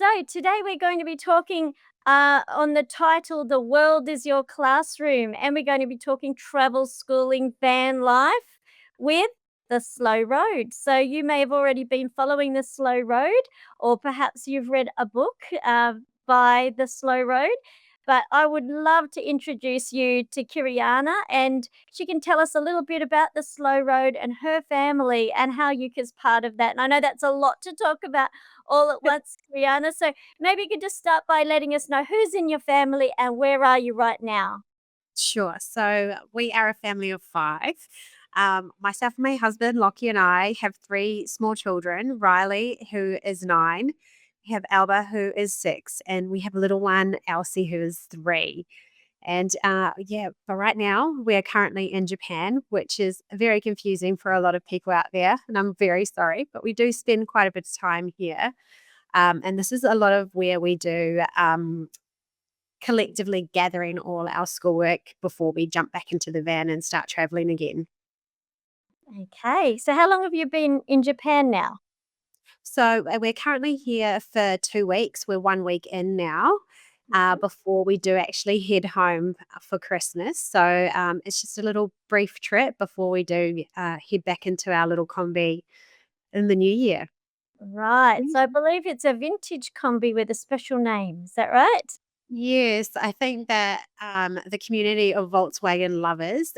So today we're going to be talking on the title "The World Is Your Classroom," and we're going to be talking travel, schooling, van life with the slow road. So you may have already been following the slow road, or perhaps you've read a book by the slow road. But I would love to introduce you to Kirianna, and she can tell us a little bit about the slow road and her family and how Yuka's part of that. And I know that's a lot to talk about all at once, Kirianna. So maybe you could just start by letting us know who's in your family and where are you right now? Sure. So we are a family of five. Myself and my husband, Lockie, and I have three small children: Riley, who is 9, we have Alba, who is 6, and we have a little one, Elsie, who is 3. And yeah, for right now, we are currently in Japan, which is very confusing for a lot of people out there. And I'm very sorry, but we do spend quite a bit of time here. And this is a lot of where we do collectively gathering all our schoolwork before we jump back into the van and start traveling again. Okay. So how long have you been in Japan now? So we're currently here for 2 weeks. We're 1 week in now. Before we do actually head home for Christmas. So it's just a little brief trip before we do head back into our little combi in the new year. Right. So I believe it's a vintage combi with a special name. Is that right? Yes, I think that the community of Volkswagen lovers,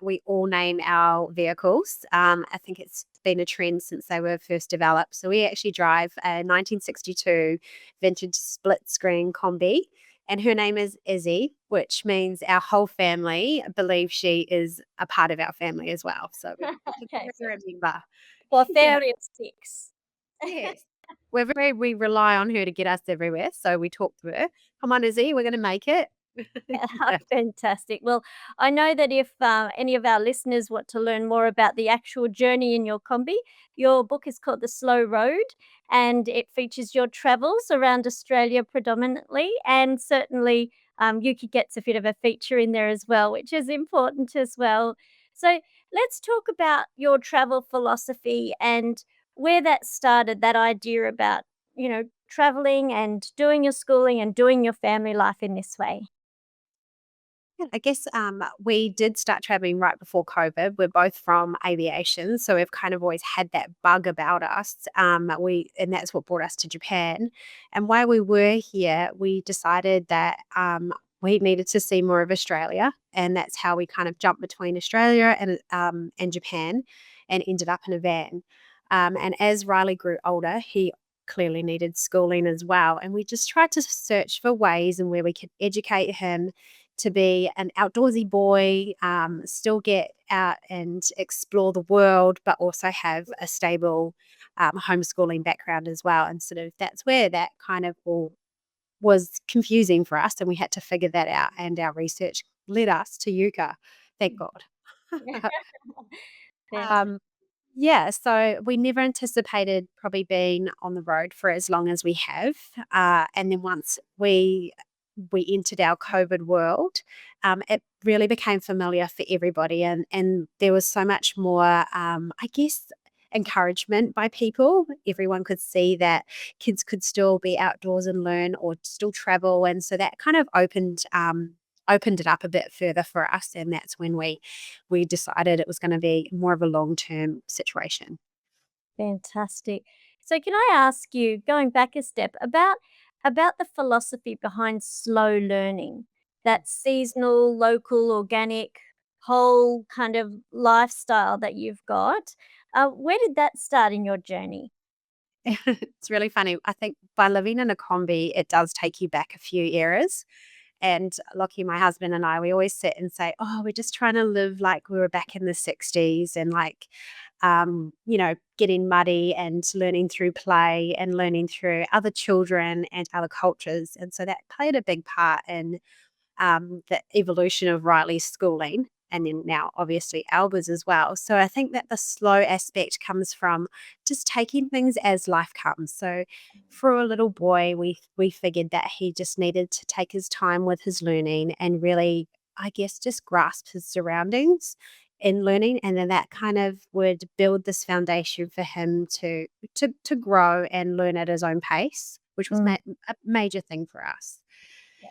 we all name our vehicles. I think it's been a trend since they were first developed. So we actually drive a 1962 vintage split screen Combi, and her name is Izzy, which means our whole family believes she is a part of our family as well. So we Okay. consider So her a member. for a Yeah. family of six. Yes. We rely on her to get us everywhere, so we talk to her. "Come on, Izzy, we're gonna make it." Yeah. Fantastic. Well, I know that if any of our listeners want to learn more about the actual journey in your combi, your book is called The Slow Road and it features your travels around Australia predominantly. And certainly, Yuki gets a bit of a feature in there as well, which is important as well. So let's talk about your travel philosophy and where that started, that idea about, traveling and doing your schooling and doing your family life in this way. Yeah, I guess, we did start traveling right before COVID. We're both from aviation, so we've kind of always had that bug about us. And that's what brought us to Japan. And while we were here, we decided that, we needed to see more of Australia, and that's how we kind of jumped between Australia and Japan and ended up in a van. And as Riley grew older, he clearly needed schooling as well, and we just tried to search for ways and where we could educate him to be an outdoorsy boy, still get out and explore the world, but also have a stable homeschooling background as well. And sort of that's where that kind of all was confusing for us, and we had to figure that out. And our research led us to Yucca, thank God. Fantastic. um, yeah, so we never anticipated probably being on the road for as long as we have. And then once we entered our COVID world, it really became familiar for everybody, and there was so much more, I guess, encouragement by people. Everyone could see that kids could still be outdoors and learn, or still travel, and so that kind of opened it up a bit further for us, and that's when we decided it was going to be more of a long term situation. Fantastic. So can I ask you, going back a step, about the philosophy behind slow learning, that seasonal, local, organic, whole kind of lifestyle that you've got? Where did that start in your journey? It's really funny. I think by living in a combi, it does take you back a few eras. And Lockie, my husband, and I, we always sit and say, "Oh, we're just trying to live like we were back in the 60s, and like, getting muddy and learning through play and learning through other children and other cultures." And so that played a big part in the evolution of Riley's schooling, and then now obviously Alba's as well. So I think that the slow aspect comes from just taking things as life comes. So for a little boy, we figured that he just needed to take his time with his learning and really, I guess, just grasp his surroundings in learning, and then that kind of would build this foundation for him to grow and learn at his own pace, which was Mm, a major thing for us. yeah.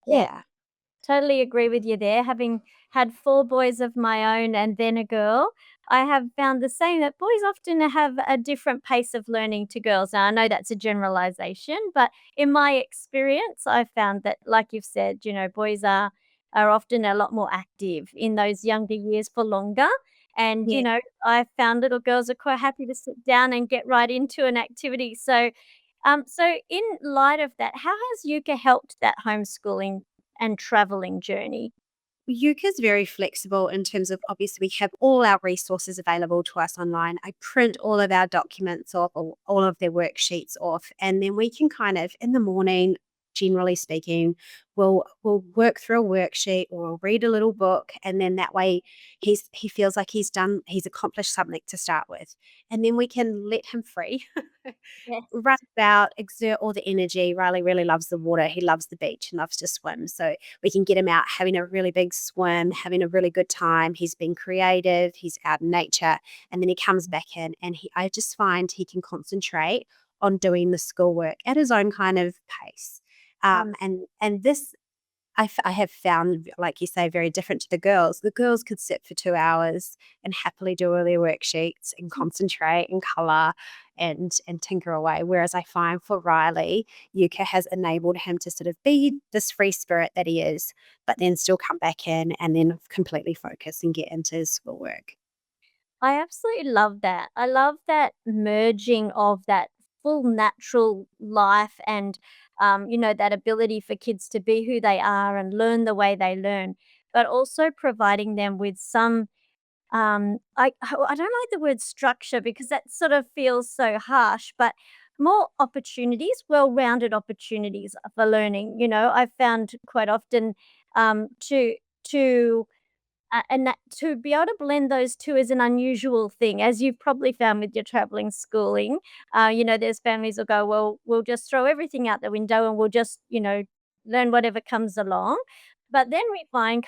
Yeah. Yeah. Totally agree with you there. Having had 4 boys of my own and then a girl, I have found the same that boys often have a different pace of learning to girls. Now, I know that's a generalization, but in my experience, I've found that, like you've said, boys are often a lot more active in those younger years for longer. And, Yeah. I found little girls are quite happy to sit down and get right into an activity. So in light of that, how has Yuka helped that homeschooling and traveling journey? Yuka's very flexible in terms of obviously we have all our resources available to us online. I print all of our documents off, all of their worksheets off, and then we can kind of in the morning, generally speaking, we'll work through a worksheet or we'll read a little book, and then that way he feels like he's accomplished something to start with, and then we can let him free. Yes. Run about, exert all the energy. Riley really loves the water. He loves the beach and loves to swim. So we can get him out having a really big swim, having a really good time. He's been creative, he's out in nature, and then he comes back in and I just find he can concentrate on doing the schoolwork at his own kind of pace. Um, And this I have found, like you say, very different to the girls. The girls could sit for 2 hours and happily do all their worksheets and concentrate and colour and tinker away, whereas I find for Riley, Yuka has enabled him to sort of be this free spirit that he is, but then still come back in and then completely focus and get into his schoolwork. I absolutely love that. I love that merging of that full natural life and, that ability for kids to be who they are and learn the way they learn, but also providing them with some. I don't like the word structure because that sort of feels so harsh, but more opportunities, well-rounded opportunities for learning. I've found quite often to and that to be able to blend those 2 is an unusual thing, as you've probably found with your traveling schooling. There's families will go, "Well, we'll just throw everything out the window and we'll just, learn whatever comes along." But then we find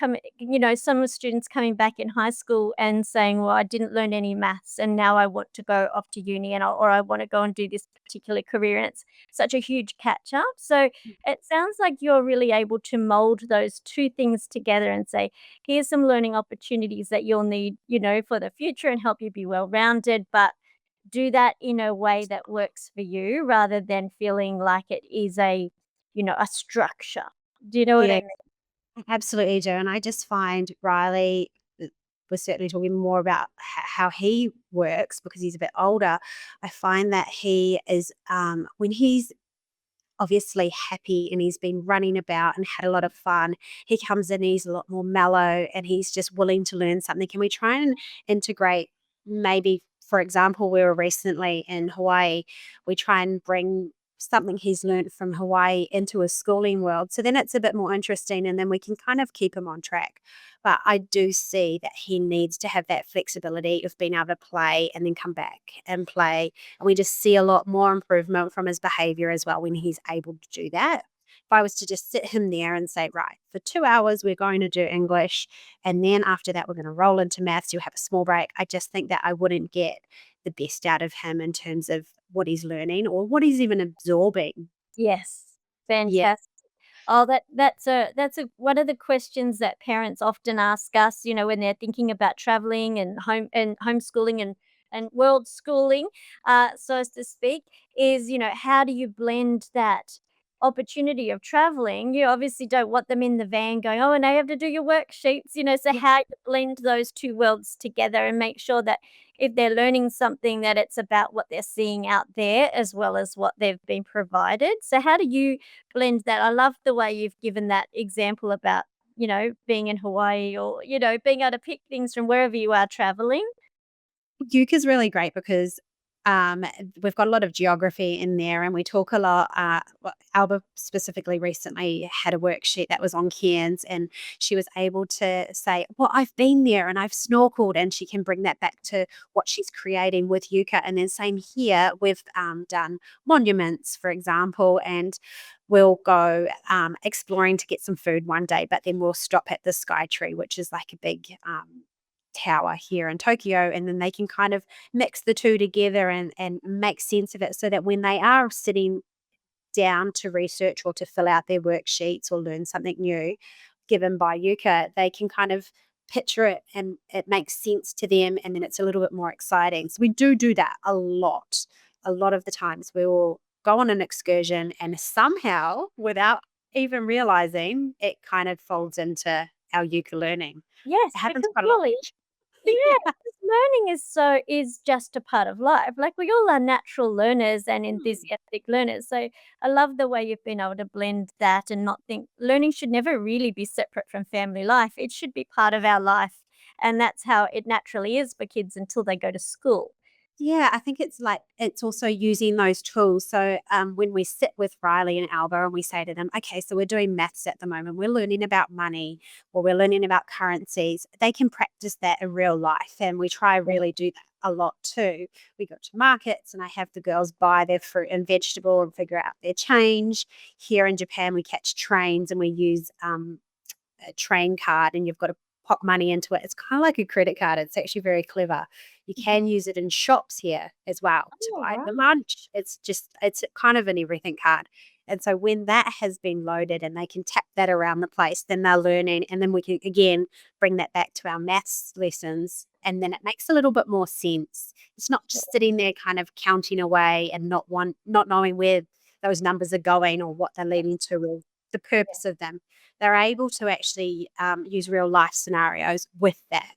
some students coming back in high school and saying, "Well, I didn't learn any maths and now I want to go off to uni or I want to go and do this particular career." And it's such a huge catch up. So it sounds like you're really able to mold those 2 things together and say, here's some learning opportunities that you'll need, for the future and help you be well rounded, but do that in a way that works for you rather than feeling like it is a structure. Do you know what I Yeah, mean? absolutely do, and I just find Riley was certainly talking more about how he works because he's a bit older. I find that he is, when he's obviously happy and he's been running about and had a lot of fun. He comes in and he's a lot more mellow and he's just willing to learn something. Can we try and integrate maybe, for example, we were recently in Hawaii, we try and bring something he's learned from Hawaii into a schooling world. So then it's a bit more interesting and then we can kind of keep him on track. But I do see that he needs to have that flexibility of being able to play and then come back and play, and we just see a lot more improvement from his behavior as well when he's able to do that. If I was to just sit him there and say, right, for 2 hours, we're going to do English. And then after that, we're going to roll into maths. You'll have a small break. I just think that I wouldn't get the best out of him in terms of what he's learning or what he's even absorbing. Yes. Yeah. Fantastic. Oh, that's a one of the questions that parents often ask us, when they're thinking about traveling and homeschooling and world schooling, so as to speak, is, how do you blend that opportunity of traveling? You obviously don't want them in the van going, "Oh, and now you have to do your worksheets," so Yeah. how you blend those 2 worlds together and make sure that if they're learning something that it's about what they're seeing out there as well as what they've been provided. So how do you blend that? I love the way you've given that example about, being in Hawaii or, being able to pick things from wherever you are traveling. Duke is really great because um, we've got a lot of geography in there and we talk a lot. Alba specifically recently had a worksheet that was on Cairns and she was able to say, well, I've been there and I've snorkeled, and she can bring that back to what she's creating with Yucca. And then same here, we've done monuments, for example, and we'll go exploring to get some food one day, but then we'll stop at the Sky Tree, which is like a big tower here in Tokyo, and then they can kind of mix the 2 together and make sense of it so that when they are sitting down to research or to fill out their worksheets or learn something new given by Yuka, they can kind of picture it and it makes sense to them, and then it's a little bit more exciting. So we do that a lot. A lot of the times we will go on an excursion and somehow, without even realizing, it kind of folds into our Yuka learning. It Yes, happens because quite a lot. surely yeah, Yeah. 'cause learning is just a part of life. Like, we all are natural learners and Mm. enthusiastic learners, so I love the way you've been able to blend that and not think learning should never really be separate from family life. It should be part of our life, and that's how it naturally is for kids until they go to school. Yeah, I think it's like it's also using those tools. So when we sit with Riley and Alba and we say to them, okay, so we're doing maths at the moment, we're learning about money or we're learning about currencies, they can practice that in real life. And we try Yeah, really do that a lot too. We go to markets and I have the girls buy their fruit and vegetable and figure out their change. Here in Japan, we catch trains and we use a train card and you've got to pop money into it. It's kind of like a credit card. It's actually very clever. You mhm. can use it in shops here as well to Oh, buy right. the lunch. It's kind of an everything card. And so when that has been loaded and they can tap that around the place, then they're learning. And then we can again bring that back to our maths lessons. And then it makes a little bit more sense. It's not just sitting there kind of counting away and not knowing where those numbers are going or what they're leading to or the Yeah, purpose of them. They're able to actually use real life scenarios with that.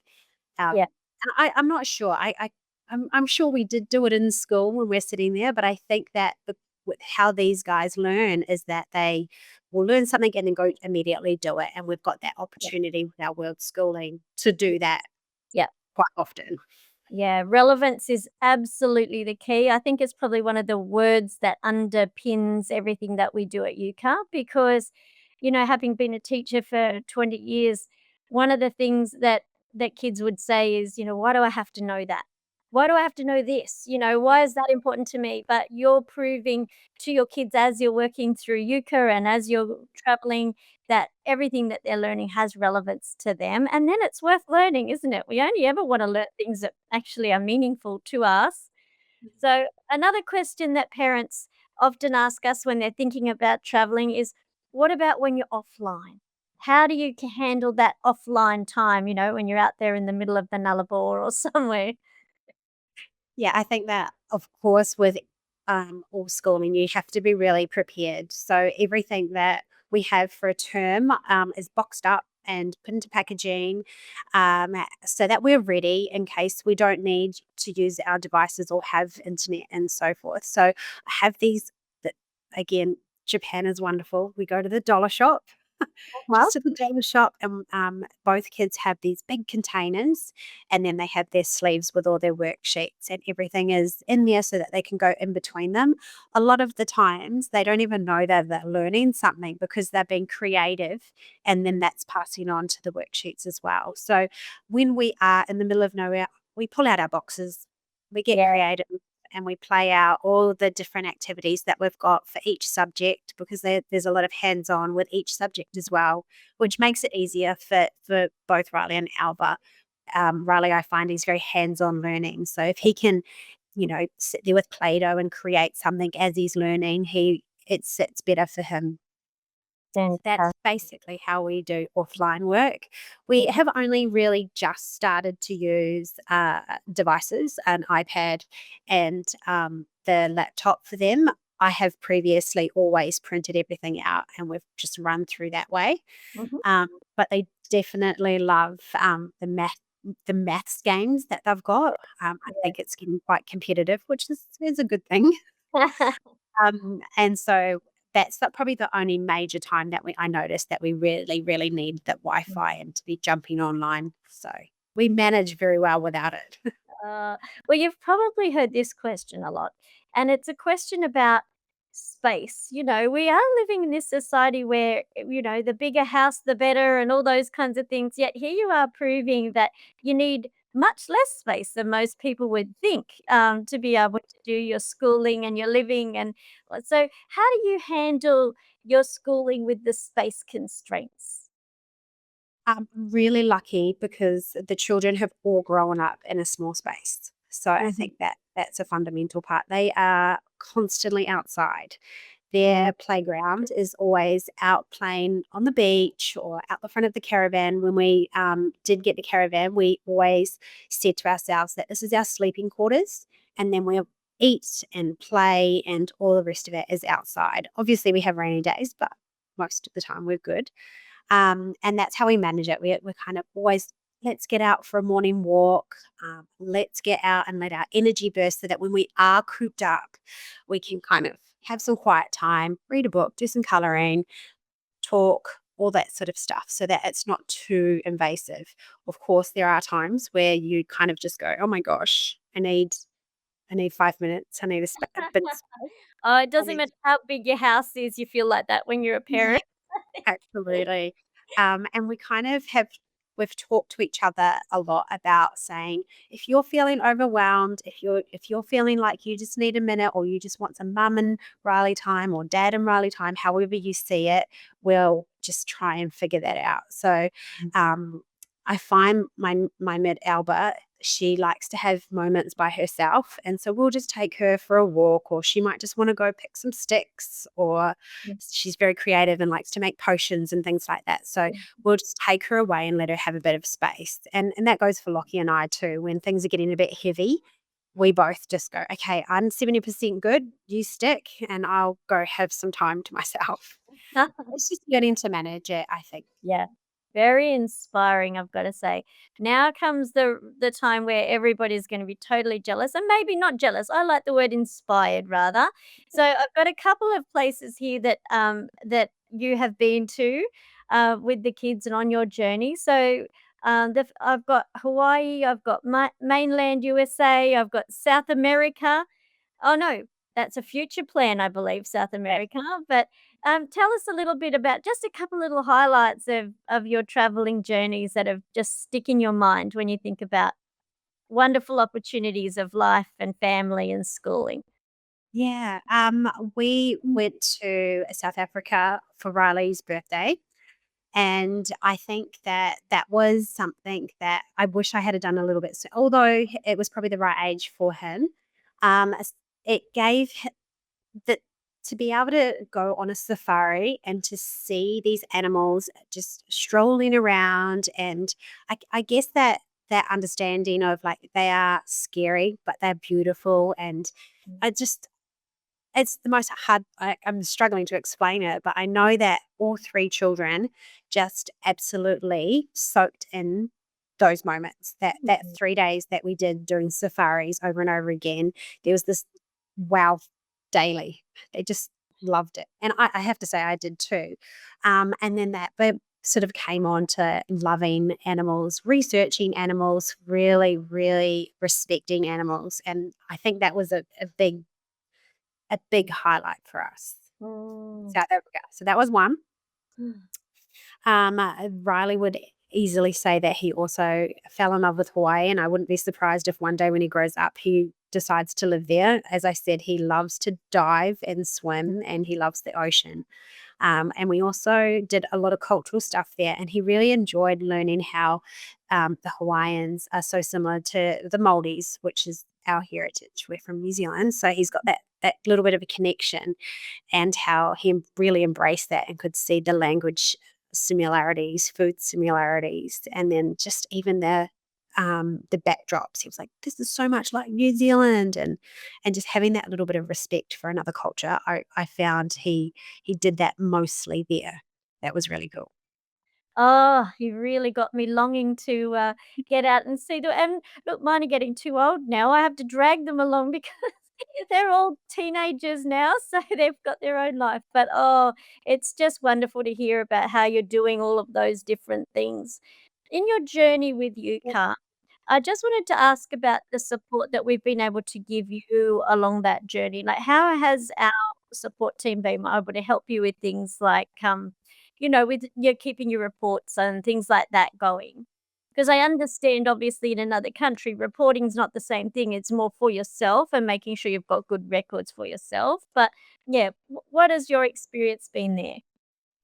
yeah, And I'm not sure. I'm sure we did do it in school when we're sitting there, but I think that with how these guys learn is that they will learn something and then go immediately do it. And we've got that yeah, opportunity with our world schooling to yeah, do that yeah. quite often. Yeah, relevance is absolutely the key. I think it's probably one of the words that underpins everything that we do at UCA because, having been a teacher for 20 years, one of the things that kids would say is, why do I have to know that? Why do I have to know this? Why is that important to me? But you're proving to your kids as you're working through UCA and as you're traveling that everything that they're learning has relevance to them, and then it's worth learning, isn't it? We only ever wanna learn things that actually are meaningful to us. So, another question that parents often ask us when they're thinking about traveling is, "What about when you're offline? How do you handle that offline time, when you're out there in the middle of the Nullarbor or somewhere?" Yeah, I think that, of course, with all schooling, you have to be really prepared. So everything that we have for a term is boxed up and put into packaging so that we're ready in case we don't need to use our devices or have internet and so forth. So I have these that, again, Japan is wonderful. We go to the dollar shop Uh-huh. just at the dollar shop, and both kids have these big containers, and then they have their sleeves with all their worksheets, and everything is in there so that they can go in between them. A lot of the times, they don't even know that they're learning something because they're being creative, and then that's passing on to the worksheets as well. So when we are in the middle of nowhere, we pull out our boxes, we get Yeah, creative. And we play out all the different activities that we've got for each subject because there's a lot of hands on with each subject as well, which makes it easier for both Riley and Alba. Riley, I find he's very hands on learning. So if he can, sit there with Play Doh and create something as he's learning, it sits better for him. That's fantastic. basically how we do offline work. We have only really just started to use devices, an iPad and the laptop for them. I have previously always printed everything out and we've just run through that way. Mhm. But they definitely love the maths games that they've got. I think it's getting quite competitive, which is a good thing. Yeah. And so that's probably the only major time that I noticed that we really, really need that Wi-Fi and to be jumping online. So we manage very well without it. Uh, well, you've probably heard this question a lot, and it's a question about space. We are living in this society where, the bigger house, the better, and all those kinds of things. Yet here you are proving that you need much less space than most people would think to be able to do your schooling and your living. And so, how do you handle your schooling with the space constraints? I'm really lucky because the children have all grown up in a small space. So I Mhm. think that that's a fundamental part. They are constantly outside. their playground is always out playing on the beach or out the front of the caravan. When we did get the caravan, we always said to ourselves that this is our sleeping quarters, and then we'll eat and play, and all the rest of it is outside. Obviously, we have rainy days, but most of the time we're good. And that's how we manage it. We're kind of always, let's get out for a morning walk. Let's get out and let our energy burst so that when we are cooped up, we can kind of have some quiet time, read a book, do some coloring, talk, all that sort of stuff, so that it's not too invasive. Of course, there are times where you kind of just go, oh my gosh, I need 5 minutes. I need a bit of space. Oh, it I doesn't need matter how big your house is, you feel like that when you're a Yeah. parent. Absolutely. And we've talked to each other a lot about saying, if you're feeling overwhelmed, if you're feeling like you just need a minute, or you just want some mum and Riley time, or dad and Riley time, however you see it, we'll just try and figure that out. So um I find my mid Alba, she likes to have moments by herself. And so we'll just take her for a walk, or she might just want to go pick some sticks, or she's very creative and likes to make potions and things like that. So we'll just take her away and let her have a bit of space. And that goes for Lockie and I too. When things are getting a bit heavy, we both just go, okay, I'm 70% good, you stick, and I'll go have some time to myself. It's just learning to manage it, I think. Yeah, very inspiring, I've gotta say. Now comes the time where everybody's gonna be totally jealous, and maybe not jealous, I like the word inspired rather. So I've got a couple of places here that you have been to, with the kids and on your journey. So, I've got Hawaii, I've got mainland USA, I've got South America. Oh, no, that's a future plan, I believe, South America, but, tell us a little bit about just a couple little highlights of your traveling journeys that have just stick in your mind when you think about wonderful opportunities of life and family and schooling. Yeah, we went to South Africa for Riley's birthday, and I think that that was something that I wish I had done a little bit although it was probably the right age for him. It gave that to be able to go on a safari and to see these animals just strolling around, and I guess that understanding of, like, they are scary but they're beautiful, and I just it's the most hard, I'm struggling to explain it, but I know that all 3 children just absolutely soaked in those moments. That Mhm. 3 days that we did doing safaris over and over again, there was this wow daily. They just loved it, and I have to say I did too. And then that but sort of came on to loving animals, researching animals, really, really respecting animals, and I think that was a big highlight for us. Mm. South Africa. So that was one. Mm. Riley would easily say that he also fell in love with Hawaii, and I wouldn't be surprised if one day when he grows up, he decides to live there. As I said, he loves to dive and swim, and he loves the ocean. And we also did a lot of cultural stuff there, and he really enjoyed learning how the Hawaiians are so similar to the Maldives, which is our heritage. We're from New Zealand, so he's got that little bit of a connection, and how he really embraced that and could see the language similarities, food similarities, and then just even the backdrops. He was like, "This is so much like New Zealand," and just having that little bit of respect for another culture. I found he did that mostly there. That was really cool. Oh, you really got me longing to, get out and see the and look, mine are getting too old now, I have to drag them along because they're all teenagers now, so they've got their own life, but, oh, it's just wonderful to hear about how you're doing all of those different things. In your journey with Yuka, I just wanted to ask about the support that we've been able to give you along that journey. Like, how has our support team been able to help you with things like, with you keeping your reports and things like that going? Because I understand, obviously, in another country, reporting's not the same thing. It's more for yourself and making sure you've got good records for yourself. But yeah, what has your experience been there?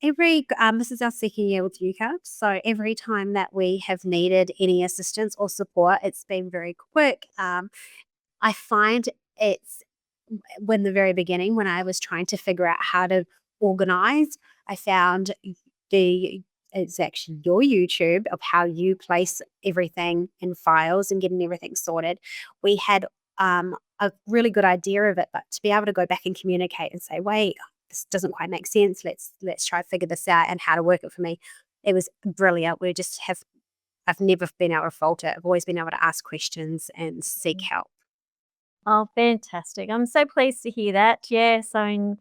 This is our second year with UCAP, so every time that we have needed any assistance or support, it's been very quick. I find it's when the very beginning, when I was trying to figure out how to organize, I found the it's actually your YouTube of how you place everything in files and getting everything sorted. We had a really good idea of it, but to be able to go back and communicate and say, wait, this doesn't quite make sense. Let's try to figure this out and how to work it for me. It was brilliant. We just have I've never been able to fault it. I've always been able to ask questions and seek help. Oh, fantastic. I'm so pleased to hear that. Yes, I mean,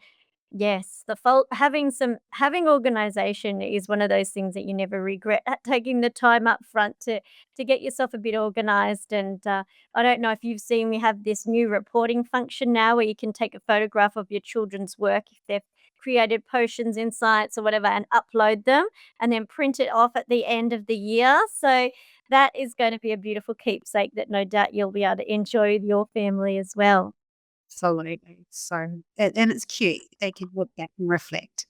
yes, the fault having organization is one of those things that you never regret taking the time up front to get yourself a bit organized. And I don't know if you've seen, we have this new reporting function now where you can take a photograph of your children's work if they've created potions in science or whatever and upload them and then print it off at the end of the year. So that is going to be a beautiful keepsake that no doubt you'll be able to enjoy with your family as well. Absolutely. So, and it's cute. They can look back and reflect.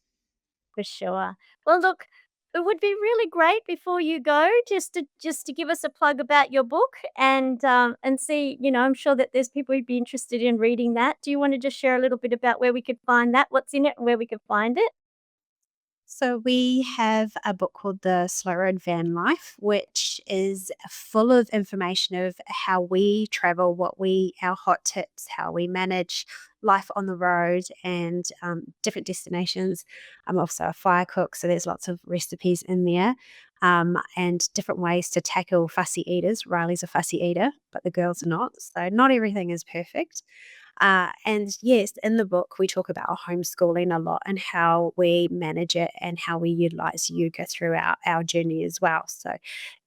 For sure. Well, look, it would be really great before you go just to give us a plug about your book and see, I'm sure that there's people who'd be interested in reading that. Do you want to just share a little bit about where we could find that, what's in it, and where we could find it? So we have a book called The Slow Road Van Life, which is full of information of how we travel, our hot tips, how we manage life on the road and different destinations. I'm also a fire cook, so there's lots of recipes in there and different ways to tackle fussy eaters. Riley's a fussy eater, but the girls are not. So not everything is perfect. And yes, in the book, we talk about homeschooling a lot and how we manage it and how we utilize yoga throughout our journey as well. So,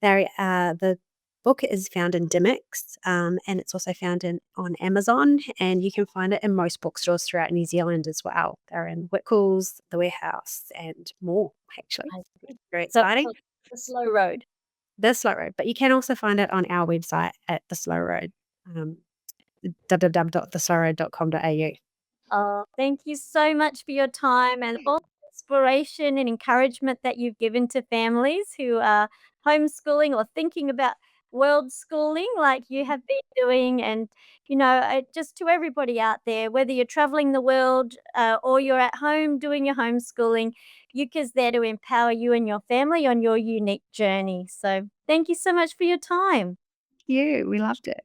the book is found in Dimmicks and it's also found on Amazon, and you can find it in most bookstores throughout New Zealand as well. They're in Whitcoulls, the Warehouse, and more, actually. I Which see. is very So it's exciting. called The Slow Road. The Slow Road, but you can also find it on our website at The Slow Road. www.theslowroad.com.au. Oh, thank you so much for your time and all the inspiration and encouragement that you've given to families who are homeschooling or thinking about world schooling like you have been doing. And, just to everybody out there, whether you're traveling the world or you're at home doing your homeschooling, Yuka's there to empower you and your family on your unique journey. So thank you so much for your time. You, we loved it.